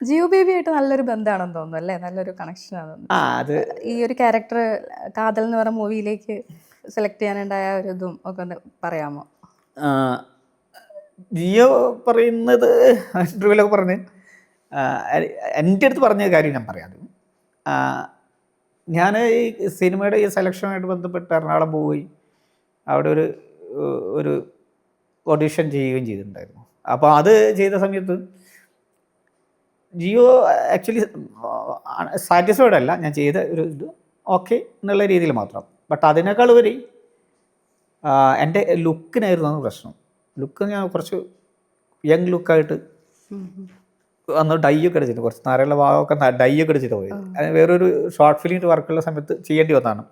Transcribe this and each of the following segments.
ജിയോ ബേബിയായിട്ട് നല്ലൊരു ബന്ധമാണെന്ന് തോന്നുന്നു അല്ലേ? നല്ലൊരു കണക്ഷനാണ്. അത് ഈ ഒരു ക്യാരക്ടർ കാതൽ എന്ന് പറഞ്ഞ മൂവിയിലേക്ക് സെലക്ട് ചെയ്യാനുണ്ടായ ഒരു ഇതും ഒക്കെ ഒന്ന് പറയാമോ? ആ, ജിയോ പറയുന്നത് ഇന്റർവ്യൂലൊക്കെ പറഞ്ഞ് ആ, എൻ്റെ അടുത്ത് പറഞ്ഞ കാര്യം ഞാൻ പറയാം. ഞാൻ ഈ സിനിമയുടെ ഈ സെലക്ഷനുമായിട്ട് ബന്ധപ്പെട്ട് എറണാകുളം പോയി അവിടെ ഒരു ഓഡിഷൻ ചെയ്യുകയും ചെയ്തിട്ടുണ്ടായിരുന്നു. അപ്പോൾ അത് ചെയ്ത സമയത്ത് ജിയോ ആക്ച്വലി സാറ്റിസ്ഫൈഡ് അല്ല ഞാൻ ചെയ്ത ഒരു ഇത് ഓക്കെ എന്നുള്ള രീതിയിൽ മാത്രം. ബട്ട് അതിനേക്കാൾ ഉപരി എൻ്റെ ലുക്കിനായിരുന്നു പ്രശ്നം. ലുക്ക് ഞാൻ കുറച്ച് യങ് ലുക്കായിട്ട് അന്ന് ഡൈ ഒക്കെ അടിച്ചിട്ട് കുറച്ച് നാരയുള്ള ഭാഗമൊക്കെ ഡൈ ഒക്കെ അടിച്ചിട്ട് പോയത്. വേറൊരു ഷോർട്ട് ഫിലിം വർക്കുള്ള സമയത്ത് ചെയ്യേണ്ടി വന്നതാണ്.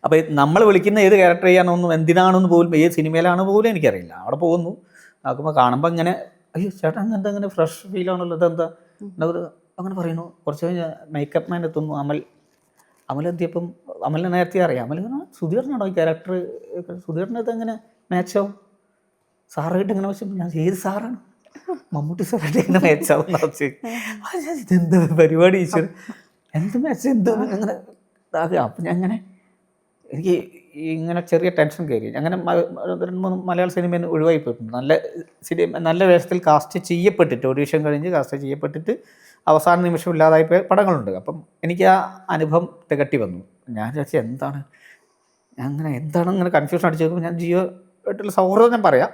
അപ്പോൾ നമ്മൾ വിളിക്കുന്ന ഏത് ക്യാരക്ടർ ചെയ്യാനൊന്നും എന്തിനാണെന്ന് പോലും ഏത് സിനിമയിലാണ് പോലും എനിക്കറിയില്ല. അവിടെ പോകുന്നു നോക്കുമ്പോൾ കാണുമ്പോൾ ഇങ്ങനെ അയ്യോ ചേട്ടാ അങ്ങനത്തെ അങ്ങനെ ഫ്രഷ് ഫീലാണല്ലോ ഇതെന്താ അങ്ങനെ പറയുന്നു. കുറച്ച് കഴിഞ്ഞ് മേക്കപ്പ് മാൻ എത്തുന്നു. അമലെത്തിയപ്പം അമലിനെ നേരത്തെ അറിയാം. അമൽ സുധീറിനാണോ ഈ ക്യാരക്ടർ? സുധീറിനകത്ത് എങ്ങനെ മാച്ചാവും സാറായിട്ട് എങ്ങനെ വെച്ചാൽ ഞാൻ ഏത് സാറാണ് മമ്മൂട്ടി സാറായിട്ട് എങ്ങനെ മാച്ചാവും വെച്ച് ഇതെന്താ പരിപാടി ഈശ്വർ എന്ത് മാച്ച് എന്ത് അങ്ങനെ അപ്പം ഞാൻ അങ്ങനെ എനിക്ക് ഇങ്ങനെ ചെറിയ ടെൻഷൻ കയറി. അങ്ങനെ 2-3 മലയാള സിനിമയിൽ ഒഴിവായി പോയിട്ടുണ്ട്. നല്ല വേഷത്തിൽ കാസ്റ്റ് ചെയ്യപ്പെട്ടിട്ട് ഓഡീഷൻ കഴിഞ്ഞ് കാസ്റ്റ് ചെയ്യപ്പെട്ടിട്ട് അവസാന നിമിഷം ഇല്ലാതായി പോയ പടങ്ങളുണ്ട്. അപ്പം എനിക്ക് ആ അനുഭവം തികട്ടി വന്നു. ഞാൻ വിചാരിച്ചു എന്താണ് അങ്ങനെ കൺഫ്യൂഷൻ അടിച്ചു നോക്കുമ്പോൾ ഞാൻ ജിയോ ആയിട്ടുള്ള സൗഹൃദം ഞാൻ പറയാം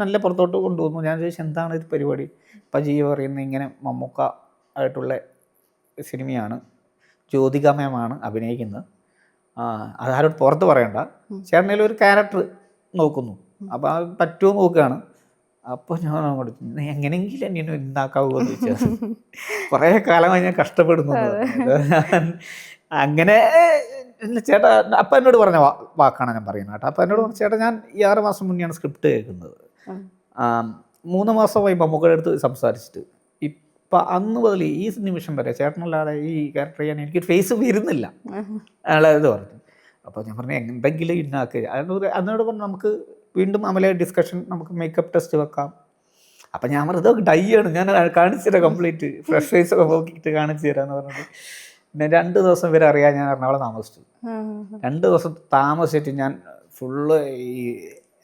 നല്ല പുറത്തോട്ട് കൊണ്ടുവന്നു. ഞാൻ ചോദിച്ചു എന്താണ് ഇത് പരിപാടി? ഇപ്പം ജിയോ പറയുന്നത് ഇങ്ങനെ മമ്മൂക്ക ആയിട്ടുള്ള സിനിമയാണ്, ജ്യോതിക മാമാണ് അഭിനയിക്കുന്നത്, അതാരോട് പുറത്ത് പറയണ്ട, ചേട്ടനേലും ഒരു ക്യാരക്ടർ നോക്കുന്നു, അപ്പോൾ അത് പറ്റുമോ നോക്കുകയാണ്. അപ്പോൾ ഞാൻ അങ്ങോട്ട് എങ്ങനെയെങ്കിലും എന്നെ ഉണ്ടാക്കാവുമോ എന്ന് ചോദിച്ചാൽ കുറേ കാലമായി ഞാൻ കഷ്ടപ്പെടുന്നു. അങ്ങനെ ചേട്ടാ അപ്പം എന്നോട് പറഞ്ഞ വാക്കാണ് ഞാൻ പറയുന്നത് കേട്ടോ. അപ്പം എന്നോട് പറഞ്ഞു ചേട്ടാ ഞാൻ ഈ 6 മാസം മുന്നെയാണ് സ്ക്രിപ്റ്റ് കേൾക്കുന്നത്. 3 മാസമായി മമ്മൂക്കയുടെ അടുത്ത് സംസാരിച്ചിട്ട് ഇപ്പം അന്ന് മുതൽ ഈ നിമിഷം വരെ ചേട്ടനല്ലാതെ ഈ ക്യാരക്ടർ ചെയ്യാൻ എനിക്ക് ഫേസ് വരുന്നില്ല അയാളത് പറഞ്ഞു. അപ്പോൾ ഞാൻ പറഞ്ഞു എന്തെങ്കിലും ഇന്നാക്കുക. അതിനോട് പറഞ്ഞു നമുക്ക് വീണ്ടും അമലെ ഡിസ്കഷൻ നമുക്ക് മേക്കപ്പ് ടെസ്റ്റ് വെക്കാം. അപ്പം ഞാൻ പറഞ്ഞു ഇതൊക്കെ ഡൈ ആണ്, ഞാൻ കാണിച്ചു തരാം, കംപ്ലീറ്റ് ഫ്രഷ് ഫേസ് ഒക്കെ നോക്കിയിട്ട് കാണിച്ചു തരാമെന്ന് പറഞ്ഞിട്ട് പിന്നെ 2 ദിവസം വരെ അറിയാൻ ഞാൻ എറണാകുളം താമസിച്ചു. 2 ദിവസം താമസിച്ചിട്ട് ഞാൻ ഫുള്ള് ഈ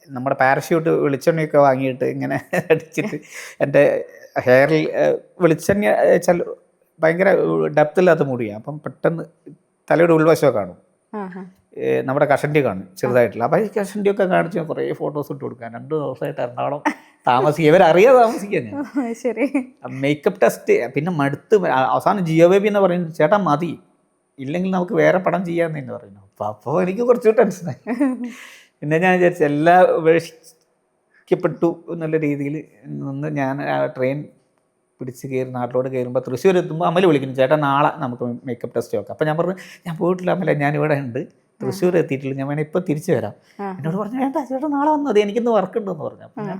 നമ്മുടെ പാരഷ്യൂട്ട് വെളിച്ചെണ്ണയൊക്കെ വാങ്ങിയിട്ട് ഇങ്ങനെ അടിച്ചിട്ട് എൻ്റെ ഹെയറിൽ വെളിച്ചെണ്ണ വെച്ചാൽ ഭയങ്കര ഡെപ്തില്ലാത്ത മുടിയാണ്. അപ്പം പെട്ടെന്ന് തലയുടെ ഉൾവശമൊക്കെ കാണും, നമ്മുടെ കഷണ്ടി കാണും ചെറുതായിട്ടുള്ള. അപ്പോൾ ഈ കഷണ്ടിയൊക്കെ കാണിച്ച് കുറേ ഫോട്ടോസ് ഇട്ട് കൊടുക്കാൻ 2 ദിവസമായിട്ട് എറണാകുളം താമസിക്കുക. ഇവരറിയാതെ താമസിക്കുക ഞാൻ. ശരി. മേക്കപ്പ് ടെസ്റ്റ് പിന്നെ മടുത്ത് അവസാനം ജിയോ ബേബി എന്ന് പറയുന്നത് ചേട്ടാ മതി, ഇല്ലെങ്കിൽ നമുക്ക് വേറെ പടം ചെയ്യാമെന്ന് തന്നെ പറയുന്നു. അപ്പോൾ എനിക്ക് കുറച്ച് ടെൻഷനായി. പിന്നെ ഞാൻ വിചാരിച്ചു എല്ലാം ഉപേക്ഷിക്കപ്പെട്ടു എന്നുള്ള രീതിയിൽ നിന്ന് ഞാൻ ട്രെയിൻ പിടിച്ച് കയറി നാട്ടിലോട്ട് കയറുമ്പോൾ തൃശ്ശൂർ എത്തുമ്പോൾ അമൽ വിളിക്കുന്നു ചേട്ടാ നാളെ നമുക്ക് മേക്കപ്പ് ടെസ്റ്റ് നോക്കാം. അപ്പോൾ ഞാൻ പറഞ്ഞു ഞാൻ പോയിട്ടില്ല അമല, ഞാനിവിടെ ഉണ്ട്, തൃശ്ശൂർ എത്തിയിട്ടില്ല, ഞാൻ വേണേൽ ഇപ്പോൾ തിരിച്ചു വരാം. എന്നോട് പറഞ്ഞു വേണ്ട ചേട്ടാ നാളെ വന്നത് എനിക്കിന്ന് വർക്ക് ഉണ്ടെന്ന് പറഞ്ഞു. അപ്പം ഞാൻ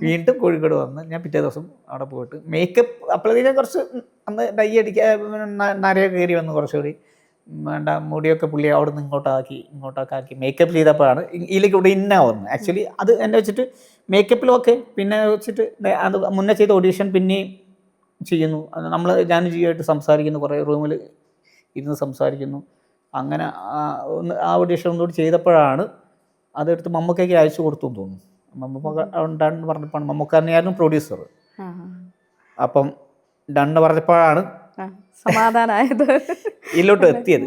വീണ്ടും കോഴിക്കോട് വന്ന് ഞാൻ പിറ്റേ ദിവസം അവിടെ പോയിട്ട് മേക്കപ്പ് അപ്പോഴത്തേക്കും കുറച്ച് അന്ന് ഡൈ അടിക്കാൻ നരയൊക്കെ കയറി വന്ന് കുറച്ചുകൂടി വേണ്ട മുടിയൊക്കെ പുള്ളി അവിടെ നിന്ന് ഇങ്ങോട്ടൊക്കെ ആക്കി മേക്കപ്പ് ചെയ്തപ്പോഴാണ് ഇതിലേക്ക് ഇവിടെ ഇന്നാവുന്നത്. ആക്ച്വലി അത് എന്നെ വെച്ചിട്ട് മേക്കപ്പിലൊക്കെ പിന്നെ വെച്ചിട്ട് അത് മുന്നേ ചെയ്ത ഓഡീഷൻ പിന്നെയും ചെയ്യുന്നു. ഞാൻ ജിയായിട്ട് സംസാരിക്കുന്നു, കുറേ റൂമിൽ ഇരുന്ന് സംസാരിക്കുന്നു. അങ്ങനെ ആ ഓഡീഷൻ ഒന്നുകൂടി ചെയ്തപ്പോഴാണ് അതെടുത്ത് മമ്മൂക്കയ്ക്ക് അയച്ചു കൊടുത്തു എന്ന് തോന്നുന്നു. മമ്മൂക്ക ഡൺ പറഞ്ഞപ്പോഴാണ്, മമ്മൂക്ക തന്നെയായിരുന്നു പ്രൊഡ്യൂസർ. അപ്പം ഡണ്ണ് പറഞ്ഞപ്പോഴാണ് സമാധാനമായത് ഇതിലോട്ട് എത്തിയത്.